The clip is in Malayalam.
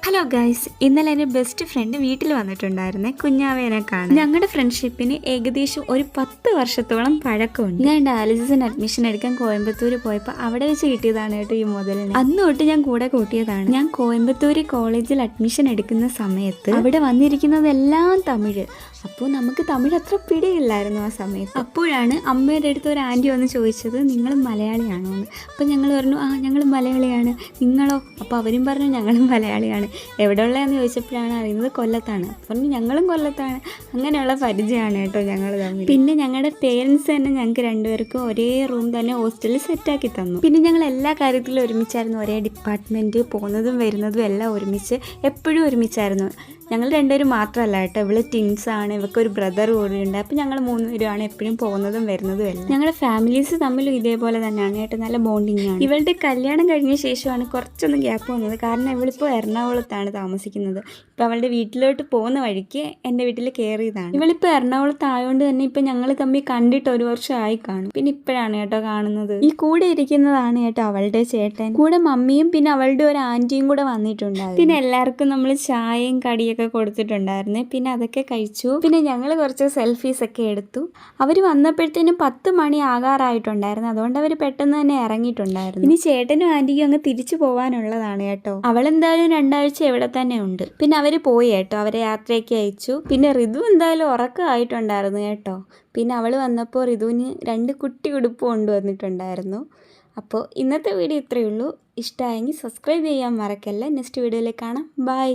ഹലോ ഗൈസ്, ഇന്നലെ എൻ്റെ ബെസ്റ്റ് ഫ്രണ്ട് വീട്ടിൽ വന്നിട്ടുണ്ടായിരുന്നേ കുഞ്ഞാവേനെ കാണാൻ. ഞങ്ങളുടെ ഫ്രണ്ട്ഷിപ്പിന് ഏകദേശം ഒരു 10 വർഷത്തോളം പഴക്കമുണ്ട്. ഞാൻ ഡയാലിസിസിന് അഡ്മിഷൻ എടുക്കാൻ കോയമ്പത്തൂർ പോയപ്പോൾ അവിടെ വെച്ച് കിട്ടിയതാണ് കേട്ടോ ഈ മുതലിന്. അന്ന് തൊട്ട് ഞാൻ കൂടെ കൂട്ടിയതാണ്. ഞാൻ കോയമ്പത്തൂർ കോളേജിൽ അഡ്മിഷൻ എടുക്കുന്ന സമയത്ത് അവിടെ വന്നിരിക്കുന്നതെല്ലാം തമിഴ്. അപ്പോൾ നമുക്ക് തമിഴ് അത്ര പിടിയില്ലായിരുന്നു ആ സമയത്ത്. അപ്പോഴാണ് അമ്മയുടെ അടുത്ത് ഒരു ആൻറ്റി വന്ന് ചോദിച്ചത്, നിങ്ങൾ മലയാളിയാണോ എന്ന്. അപ്പോൾ ഞങ്ങൾ പറഞ്ഞു, ആ ഞങ്ങൾ മലയാളിയാണ്. നിങ്ങളോ? അപ്പോൾ അവരും പറഞ്ഞു ഞങ്ങളും മലയാളിയാണ്. എവിടെ ഉള്ളതെന്ന് ചോദിച്ചപ്പോഴാണ് അറിയുന്നത് കൊല്ലത്താണ്. പറഞ്ഞു ഞങ്ങളും കൊല്ലത്താണ്. അങ്ങനെയുള്ള പരിചയമാണ് കേട്ടോ ഞങ്ങൾ തമ്മിൽ. പിന്നെ ഞങ്ങളുടെ പേരൻസ് തന്നെ ഞങ്ങൾക്ക് രണ്ടുപേർക്കും ഒരേ റൂം തന്നെ ഹോസ്റ്റലിൽ സെറ്റാക്കി തന്നു. പിന്നെ ഞങ്ങൾ എല്ലാ കാര്യത്തിലും ഒരുമിച്ചായിരുന്നു. ഒരേ ഡിപ്പാർട്ട്മെൻറ്റ്, പോകുന്നതും വരുന്നതും എല്ലാം ഒരുമിച്ച്, എപ്പോഴും ഒരുമിച്ചായിരുന്നു. ഞങ്ങൾ രണ്ടുപേരും മാത്രമല്ല കേട്ടോ, ഇവള് ടിൻസാണ്, ഇവൾക്കൊരു ബ്രദർ കൂടിയുണ്ട്. അപ്പോൾ ഞങ്ങൾ 3 പേരുമാണ് എപ്പോഴും പോകുന്നതും വരുന്നതും എല്ലാം. ഞങ്ങളുടെ ഫാമിലീസ് തമ്മിലും ഇതേപോലെ തന്നെയാണ് കേട്ടോ, നല്ല ബോണ്ടിങ് ആണ്. ഇവളുടെ കല്യാണം കഴിഞ്ഞ ശേഷമാണ് കുറച്ചൊന്നും ഗ്യാപ്പ് വന്നത്. കാരണം ഇവളിപ്പോൾ എറണാകുളത്താണ് താമസിക്കുന്നത്. ഇപ്പോൾ അവളുടെ വീട്ടിലോട്ട് പോകുന്ന വഴിക്ക് എൻ്റെ വീട്ടിൽ കയറിയതാണ്. ഇവളിപ്പോൾ എറണാകുളത്ത് ആയതുകൊണ്ട് തന്നെ ഇപ്പം ഞങ്ങൾ തമ്മിൽ കണ്ടിട്ട് 1 വർഷമായി കാണും. പിന്നെ ഇപ്പോഴാണ് കേട്ടോ കാണുന്നത്. ഈ കൂടെ ഇരിക്കുന്നതാണ് കേട്ടോ അവളുടെ ചേട്ടൻ. കൂടെ മമ്മിയും പിന്നെ അവളുടെ ഒരു ആൻറ്റിയും കൂടെ വന്നിട്ടുണ്ടായിരുന്നു. പിന്നെ എല്ലാവർക്കും നമ്മൾ ചായയും കടിയൊക്കെ കൊടുത്തിട്ടുണ്ടായിരുന്നേ. പിന്നെ അതൊക്കെ കഴിച്ചു. പിന്നെ ഞങ്ങൾ കുറച്ച് സെൽഫീസ് ഒക്കെ എടുത്തു. അവർ വന്നപ്പോഴത്തേനും 10 മണി ആകാറായിട്ടുണ്ടായിരുന്നു. അതുകൊണ്ട് അവർ പെട്ടെന്ന് തന്നെ ഇറങ്ങിയിട്ടുണ്ടായിരുന്നു. ഇനി ചേട്ടനും ആൻറ്റിക്കും അങ്ങ് തിരിച്ചു പോകാനുള്ളതാണ് കേട്ടോ. അവളെന്തായാലും 2 ആഴ്ച ഇവിടെ തന്നെ ഉണ്ട്. പിന്നെ അവർ പോയി കേട്ടോ, അവരെ യാത്രയ്ക്ക് അയച്ചു. പിന്നെ ഋതു എന്തായാലും ഉറക്കമായിട്ടുണ്ടായിരുന്നു കേട്ടോ. പിന്നെ അവൾ വന്നപ്പോൾ ഋതുവിന് 2 കുട്ടി ഉടുപ്പ് കൊണ്ടുവന്നിട്ടുണ്ടായിരുന്നു. അപ്പോൾ ഇന്നത്തെ വീഡിയോ ഇത്രയേ ഉള്ളൂ. ഇഷ്ടമായെങ്കിൽ സബ്സ്ക്രൈബ് ചെയ്യാൻ മറക്കല്ല. നെക്സ്റ്റ് വീഡിയോയിലേക്ക് കാണാം. ബൈ.